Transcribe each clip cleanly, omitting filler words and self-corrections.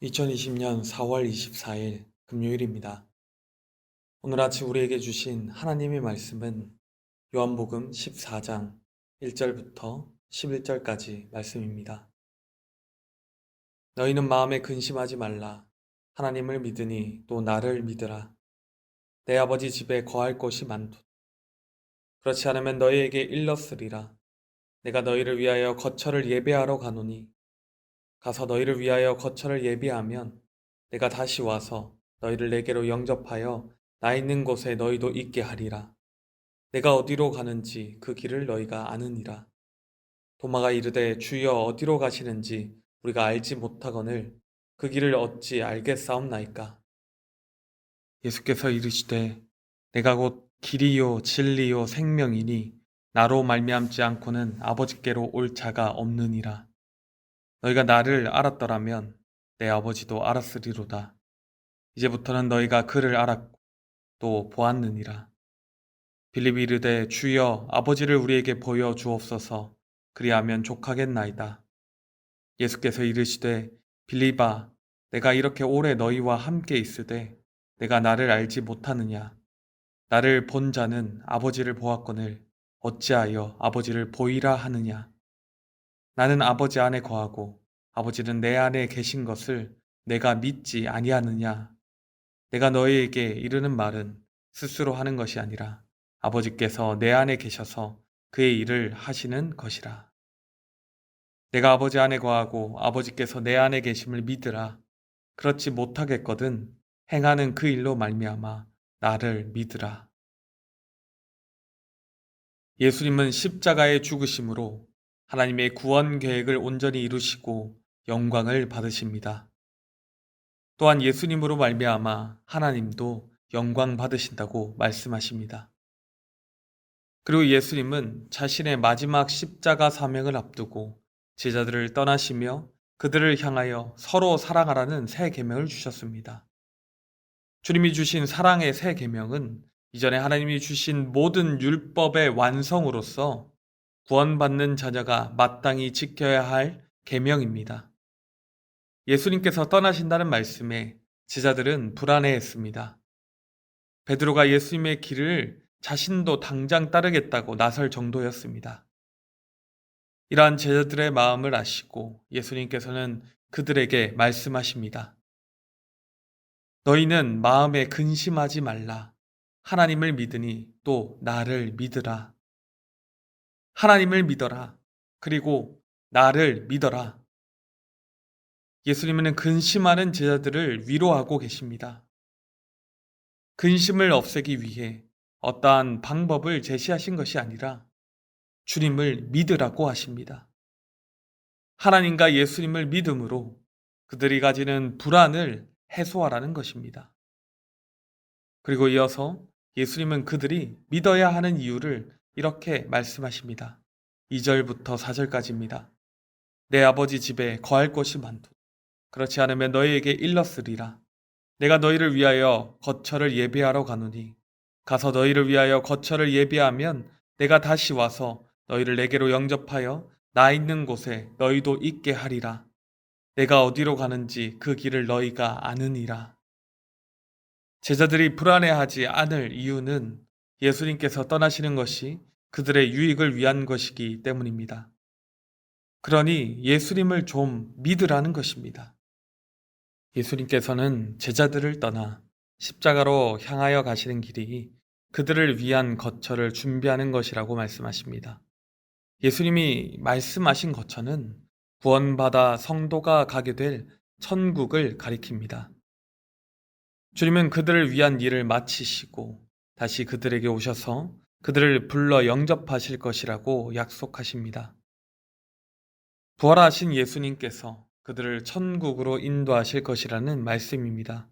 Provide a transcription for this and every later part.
2020년 4월 24일 금요일입니다. 오늘 아침 우리에게 주신 하나님의 말씀은 요한복음 14장 1절부터 11절까지 말씀입니다. 너희는 마음에 근심하지 말라. 하나님을 믿으니 또 나를 믿으라. 내 아버지 집에 거할 곳이 많도다. 그렇지 않으면 너희에게 일렀으리라. 내가 너희를 위하여 거처를 예배하러 가노니 가서 너희를 위하여 거처를 예비하면 내가 다시 와서 너희를 내게로 영접하여 나 있는 곳에 너희도 있게 하리라. 내가 어디로 가는지 그 길을 너희가 아느니라. 도마가 이르되 주여 어디로 가시는지 우리가 알지 못하거늘 그 길을 어찌 알겠사옵나이까. 예수께서 이르시되 내가 곧 길이요 진리요 생명이니 나로 말미암지 않고는 아버지께로 올 자가 없느니라. 너희가 나를 알았더라면 내 아버지도 알았으리로다. 이제부터는 너희가 그를 알았고 또 보았느니라. 빌립이 이르되 주여 아버지를 우리에게 보여 주옵소서. 그리하면 족하겠나이다. 예수께서 이르시되 빌립아 내가 이렇게 오래 너희와 함께 있으되 내가 나를 알지 못하느냐. 나를 본 자는 아버지를 보았거늘 어찌하여 아버지를 보이라 하느냐. 나는 아버지 안에 거하고 아버지는 내 안에 계신 것을 내가 믿지 아니하느냐. 내가 너희에게 이르는 말은 스스로 하는 것이 아니라 아버지께서 내 안에 계셔서 그의 일을 하시는 것이라. 내가 아버지 안에 거하고 아버지께서 내 안에 계심을 믿으라. 그렇지 못하겠거든 행하는 그 일로 말미암아 나를 믿으라. 예수님은 십자가의 죽으심으로 하나님의 구원 계획을 온전히 이루시고 영광을 받으십니다. 또한 예수님으로 말미암아 하나님도 영광 받으신다고 말씀하십니다. 그리고 예수님은 자신의 마지막 십자가 사명을 앞두고 제자들을 떠나시며 그들을 향하여 서로 사랑하라는 새 계명을 주셨습니다. 주님이 주신 사랑의 새 계명은 이전에 하나님이 주신 모든 율법의 완성으로서 구원받는 자녀가 마땅히 지켜야 할 계명입니다. 예수님께서 떠나신다는 말씀에 제자들은 불안해했습니다. 베드로가 예수님의 길을 자신도 당장 따르겠다고 나설 정도였습니다. 이러한 제자들의 마음을 아시고 예수님께서는 그들에게 말씀하십니다. 너희는 마음에 근심하지 말라. 하나님을 믿으니 또 나를 믿으라. 하나님을 믿어라. 그리고 나를 믿어라. 예수님은 근심하는 제자들을 위로하고 계십니다. 근심을 없애기 위해 어떠한 방법을 제시하신 것이 아니라 주님을 믿으라고 하십니다. 하나님과 예수님을 믿음으로 그들이 가지는 불안을 해소하라는 것입니다. 그리고 이어서 예수님은 그들이 믿어야 하는 이유를 이렇게 말씀하십니다. 2절부터 4절까지입니다. 내 아버지 집에 거할 곳이 많도다. 그렇지 않으면 너희에게 일렀으리라. 내가 너희를 위하여 거처를 예비하러 가노니 가서 너희를 위하여 거처를 예비하면 내가 다시 와서 너희를 내게로 영접하여 나 있는 곳에 너희도 있게 하리라. 내가 어디로 가는지 그 길을 너희가 아느니라. 제자들이 불안해하지 않을 이유는 예수님께서 떠나시는 것이 그들의 유익을 위한 것이기 때문입니다. 그러니 예수님을 좀 믿으라는 것입니다. 예수님께서는 제자들을 떠나 십자가로 향하여 가시는 길이 그들을 위한 거처를 준비하는 것이라고 말씀하십니다. 예수님이 말씀하신 거처는 구원받아 성도가 가게 될 천국을 가리킵니다. 주님은 그들을 위한 일을 마치시고 다시 그들에게 오셔서 그들을 불러 영접하실 것이라고 약속하십니다. 부활하신 예수님께서 그들을 천국으로 인도하실 것이라는 말씀입니다.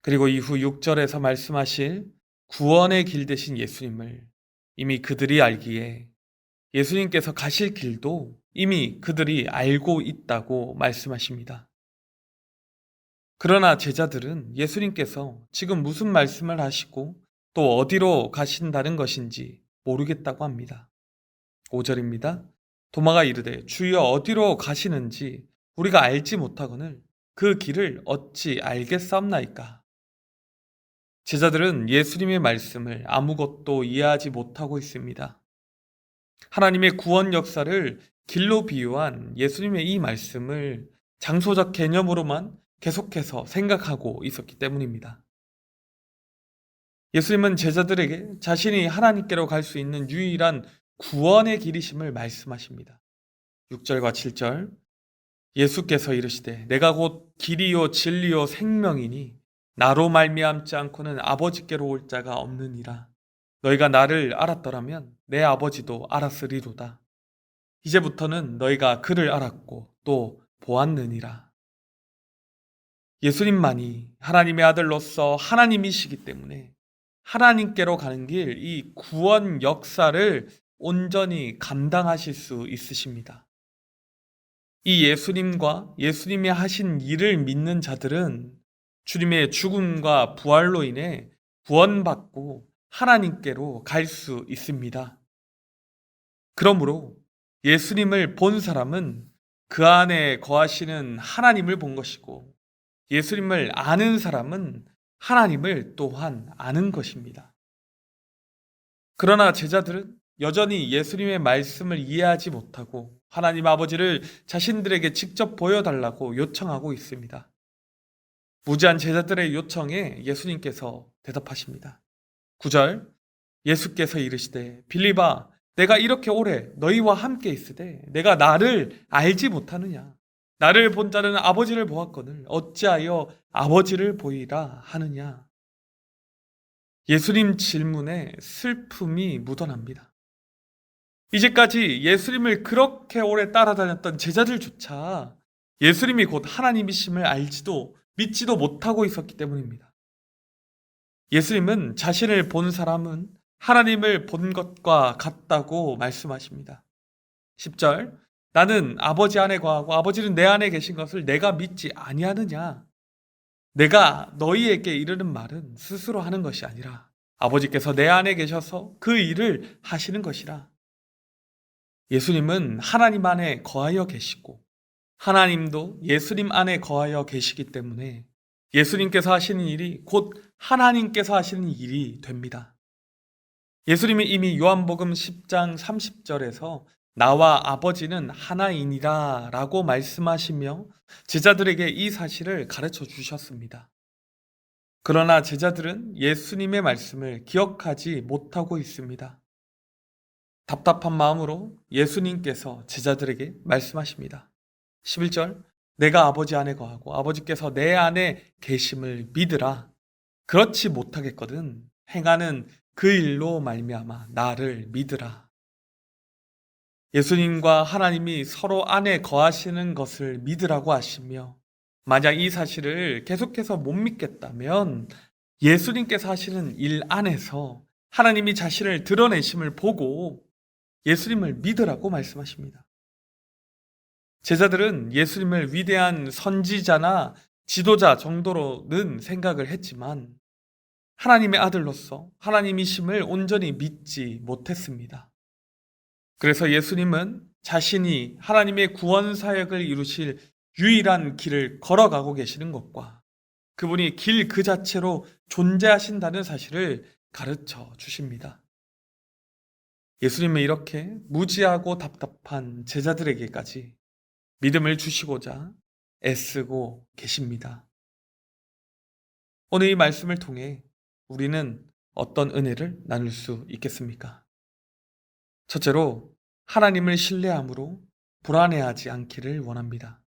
그리고 이후 6절에서 말씀하실 구원의 길 되신 예수님을 이미 그들이 알기에 예수님께서 가실 길도 이미 그들이 알고 있다고 말씀하십니다. 그러나 제자들은 예수님께서 지금 무슨 말씀을 하시고 또 어디로 가신다는 것인지 모르겠다고 합니다. 5절입니다. 도마가 이르되 주여 어디로 가시는지 우리가 알지 못하거늘 그 길을 어찌 알겠사옵나이까. 제자들은 예수님의 말씀을 아무것도 이해하지 못하고 있습니다. 하나님의 구원 역사를 길로 비유한 예수님의 이 말씀을 장소적 개념으로만 계속해서 생각하고 있었기 때문입니다. 예수님은 제자들에게 자신이 하나님께로 갈 수 있는 유일한 구원의 길이심을 말씀하십니다. 6절과 7절 예수께서 이르시되 내가 곧 길이요 진리요 생명이니 나로 말미암지 않고는 아버지께로 올 자가 없느니라. 너희가 나를 알았더라면 내 아버지도 알았으리로다. 이제부터는 너희가 그를 알았고 또 보았느니라. 예수님만이 하나님의 아들로서 하나님이시기 때문에 하나님께로 가는 길, 이 구원 역사를 온전히 감당하실 수 있으십니다. 이 예수님과 예수님이 하신 일을 믿는 자들은 주님의 죽음과 부활로 인해 구원받고 하나님께로 갈 수 있습니다. 그러므로 예수님을 본 사람은 그 안에 거하시는 하나님을 본 것이고 예수님을 아는 사람은 하나님을 또한 아는 것입니다. 그러나 제자들은 여전히 예수님의 말씀을 이해하지 못하고 하나님 아버지를 자신들에게 직접 보여달라고 요청하고 있습니다. 무지한 제자들의 요청에 예수님께서 대답하십니다. 9절 예수께서 이르시되 빌립아 내가 이렇게 오래 너희와 함께 있으되 내가 나를 알지 못하느냐. 나를 본 자는 아버지를 보았거늘 어찌하여 아버지를 보이라 하느냐. 예수님 질문에 슬픔이 묻어납니다. 이제까지 예수님을 그렇게 오래 따라다녔던 제자들조차 예수님이 곧 하나님이심을 알지도 믿지도 못하고 있었기 때문입니다. 예수님은 자신을 본 사람은 하나님을 본 것과 같다고 말씀하십니다. 10절 나는 아버지 안에 거하고 아버지는 내 안에 계신 것을 내가 믿지 아니하느냐. 내가 너희에게 이르는 말은 스스로 하는 것이 아니라 아버지께서 내 안에 계셔서 그 일을 하시는 것이라. 예수님은 하나님 안에 거하여 계시고 하나님도 예수님 안에 거하여 계시기 때문에 예수님께서 하시는 일이 곧 하나님께서 하시는 일이 됩니다. 예수님이 이미 요한복음 10장 30절에서 나와 아버지는 하나이니라 라고 말씀하시며 제자들에게 이 사실을 가르쳐 주셨습니다. 그러나 제자들은 예수님의 말씀을 기억하지 못하고 있습니다. 답답한 마음으로 예수님께서 제자들에게 말씀하십니다. 11절 내가 아버지 안에 거하고 아버지께서 내 안에 계심을 믿으라. 그렇지 못하겠거든 행하는 그 일로 말미암아 나를 믿으라. 예수님과 하나님이 서로 안에 거하시는 것을 믿으라고 하시며 만약 이 사실을 계속해서 못 믿겠다면 예수님께서 하시는 일 안에서 하나님이 자신을 드러내심을 보고 예수님을 믿으라고 말씀하십니다. 제자들은 예수님을 위대한 선지자나 지도자 정도로는 생각을 했지만 하나님의 아들로서 하나님이심을 온전히 믿지 못했습니다. 그래서 예수님은 자신이 하나님의 구원 사역을 이루실 유일한 길을 걸어가고 계시는 것과 그분이 길 그 자체로 존재하신다는 사실을 가르쳐 주십니다. 예수님은 이렇게 무지하고 답답한 제자들에게까지 믿음을 주시고자 애쓰고 계십니다. 오늘 이 말씀을 통해 우리는 어떤 은혜를 나눌 수 있겠습니까? 첫째로 하나님을 신뢰함으로 불안해하지 않기를 원합니다.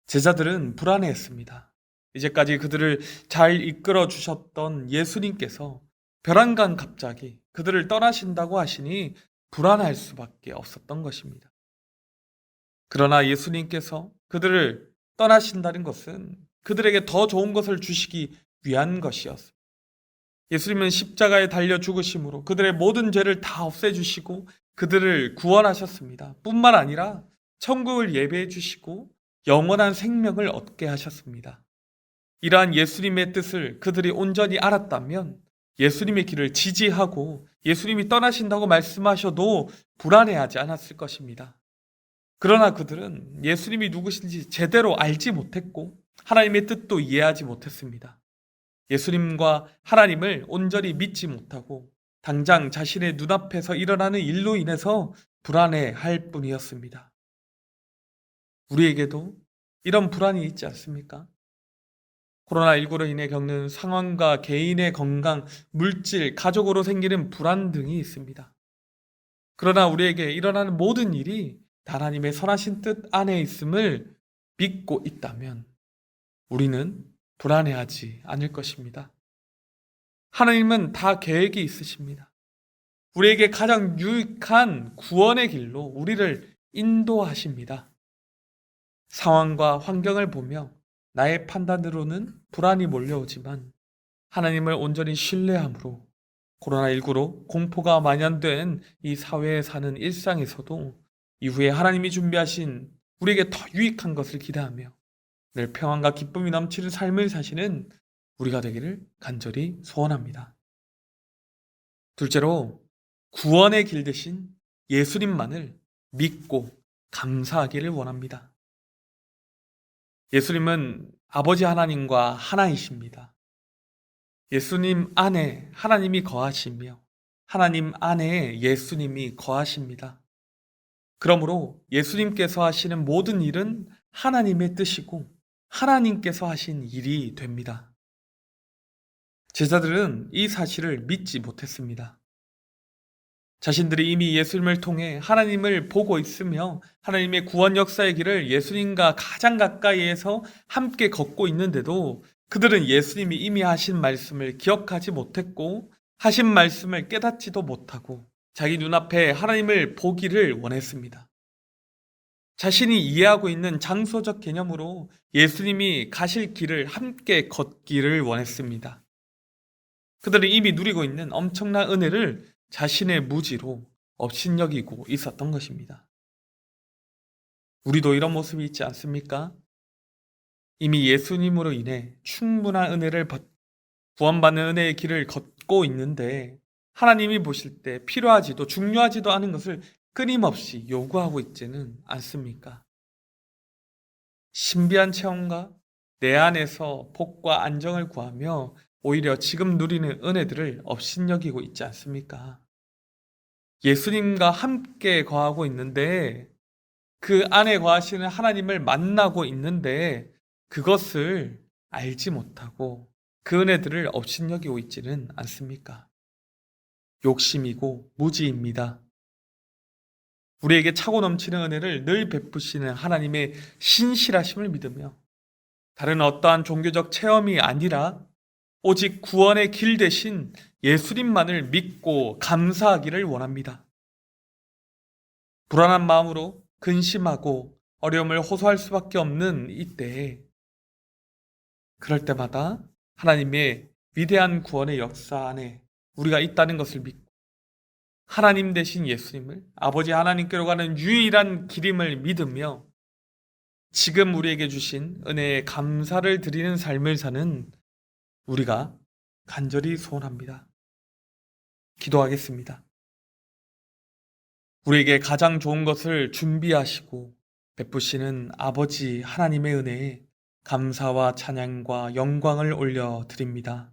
제자들은 불안해했습니다. 이제까지 그들을 잘 이끌어 주셨던 예수님께서 벼랑간 갑자기 그들을 떠나신다고 하시니 불안할 수밖에 없었던 것입니다. 그러나 예수님께서 그들을 떠나신다는 것은 그들에게 더 좋은 것을 주시기 위한 것이었습니다. 예수님은 십자가에 달려 죽으심으로 그들의 모든 죄를 다 없애주시고 그들을 구원하셨습니다. 뿐만 아니라 천국을 예배해 주시고 영원한 생명을 얻게 하셨습니다. 이러한 예수님의 뜻을 그들이 온전히 알았다면 예수님의 길을 지지하고 예수님이 떠나신다고 말씀하셔도 불안해하지 않았을 것입니다. 그러나 그들은 예수님이 누구신지 제대로 알지 못했고 하나님의 뜻도 이해하지 못했습니다. 예수님과 하나님을 온전히 믿지 못하고 당장 자신의 눈앞에서 일어나는 일로 인해서 불안해할 뿐이었습니다. 우리에게도 이런 불안이 있지 않습니까? 코로나19로 인해 겪는 상황과 개인의 건강, 물질, 가족으로 생기는 불안 등이 있습니다. 그러나 우리에게 일어나는 모든 일이 하나님의 선하신 뜻 안에 있음을 믿고 있다면 우리는 불안해하지 않을 것입니다. 하나님은 다 계획이 있으십니다. 우리에게 가장 유익한 구원의 길로 우리를 인도하십니다. 상황과 환경을 보며 나의 판단으로는 불안이 몰려오지만 하나님을 온전히 신뢰함으로 코로나19로 공포가 만연된 이 사회에 사는 일상에서도 이후에 하나님이 준비하신 우리에게 더 유익한 것을 기대하며 늘 평안과 기쁨이 넘치는 삶을 사시는 우리가 되기를 간절히 소원합니다. 둘째로 구원의 길 대신 예수님만을 믿고 감사하기를 원합니다. 예수님은 아버지 하나님과 하나이십니다. 예수님 안에 하나님이 거하시며 하나님 안에 예수님이 거하십니다. 그러므로 예수님께서 하시는 모든 일은 하나님의 뜻이고 하나님께서 하신 일이 됩니다. 제자들은 이 사실을 믿지 못했습니다. 자신들이 이미 예수님을 통해 하나님을 보고 있으며 하나님의 구원 역사의 길을 예수님과 가장 가까이에서 함께 걷고 있는데도 그들은 예수님이 이미 하신 말씀을 기억하지 못했고 하신 말씀을 깨닫지도 못하고 자기 눈앞에 하나님을 보기를 원했습니다. 자신이 이해하고 있는 장소적 개념으로 예수님이 가실 길을 함께 걷기를 원했습니다. 그들은 이미 누리고 있는 엄청난 은혜를 자신의 무지로 업신여기고 있었던 것입니다. 우리도 이런 모습이 있지 않습니까? 이미 예수님으로 인해 충분한 은혜를 구원받는 은혜의 길을 걷고 있는데 하나님이 보실 때 필요하지도 중요하지도 않은 것을 끊임없이 요구하고 있지는 않습니까? 신비한 체험과 내 안에서 복과 안정을 구하며 오히려 지금 누리는 은혜들을 업신여기고 있지 않습니까? 예수님과 함께 거하고 있는데 그 안에 거하시는 하나님을 만나고 있는데 그것을 알지 못하고 그 은혜들을 업신여기고 있지는 않습니까? 욕심이고 무지입니다. 우리에게 차고 넘치는 은혜를 늘 베푸시는 하나님의 신실하심을 믿으며 다른 어떠한 종교적 체험이 아니라 오직 구원의 길 대신 예수님만을 믿고 감사하기를 원합니다. 불안한 마음으로 근심하고 어려움을 호소할 수밖에 없는 이때에 그럴 때마다 하나님의 위대한 구원의 역사 안에 우리가 있다는 것을 믿고 하나님 되신 예수님을 아버지 하나님께로 가는 유일한 길임을 믿으며 지금 우리에게 주신 은혜에 감사를 드리는 삶을 사는 우리가 간절히 소원합니다. 기도하겠습니다. 우리에게 가장 좋은 것을 준비하시고 베푸시는 아버지 하나님의 은혜에 감사와 찬양과 영광을 올려드립니다.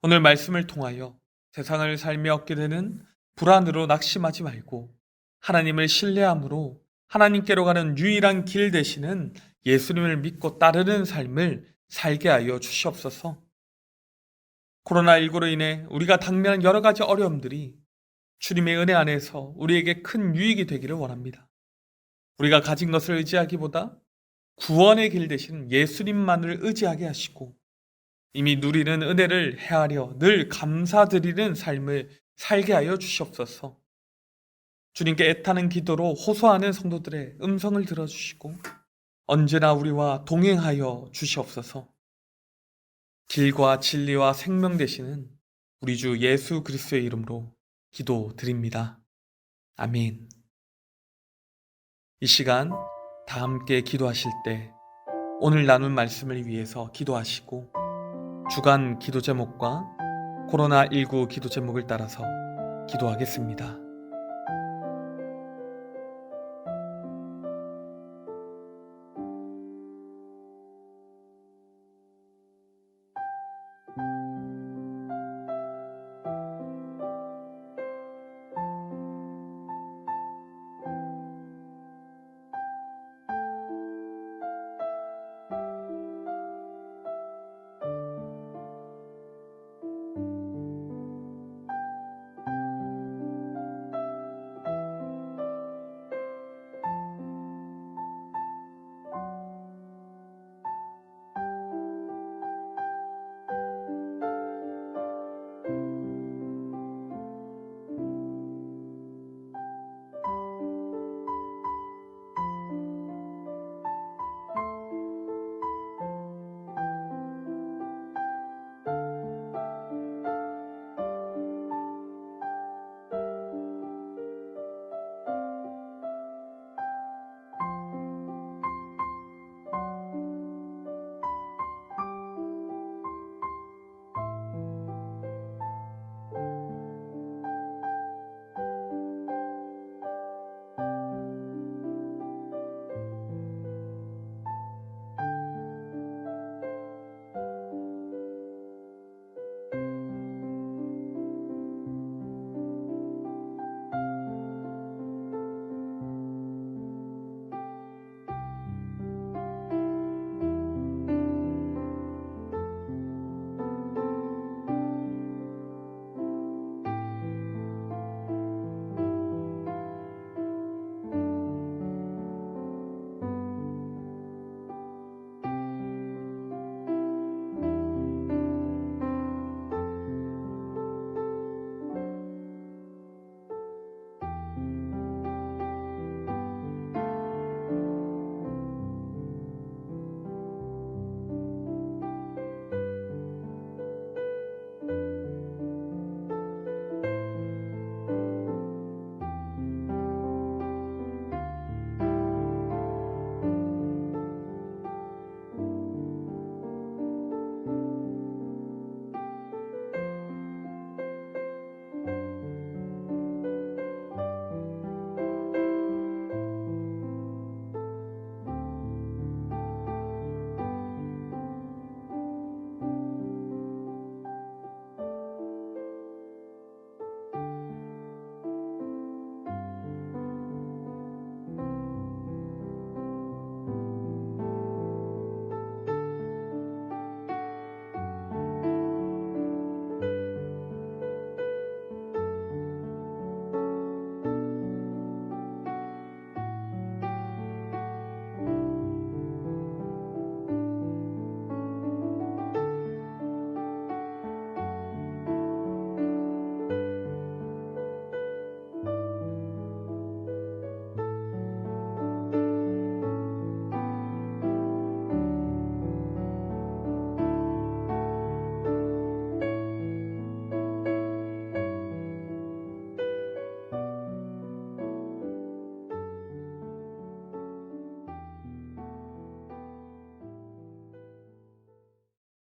오늘 말씀을 통하여 세상을 살며 얻게 되는 불안으로 낙심하지 말고 하나님을 신뢰함으로 하나님께로 가는 유일한 길 되시는 예수님을 믿고 따르는 삶을 살게 하여 주시옵소서. 코로나19로 인해 우리가 당면한 여러 가지 어려움들이 주님의 은혜 안에서 우리에게 큰 유익이 되기를 원합니다. 우리가 가진 것을 의지하기보다 구원의 길 되신 예수님만을 의지하게 하시고 이미 누리는 은혜를 헤아려 늘 감사드리는 삶을 살게 하여 주시옵소서. 주님께 애타는 기도로 호소하는 성도들의 음성을 들어주시고 언제나 우리와 동행하여 주시옵소서. 길과 진리와 생명 되시는 우리 주 예수 그리스도의 이름으로 기도드립니다. 아멘. 이 시간 다 함께 기도하실 때 오늘 나눈 말씀을 위해서 기도하시고 주간 기도 제목과 코로나19 기도 제목을 따라서 기도하겠습니다.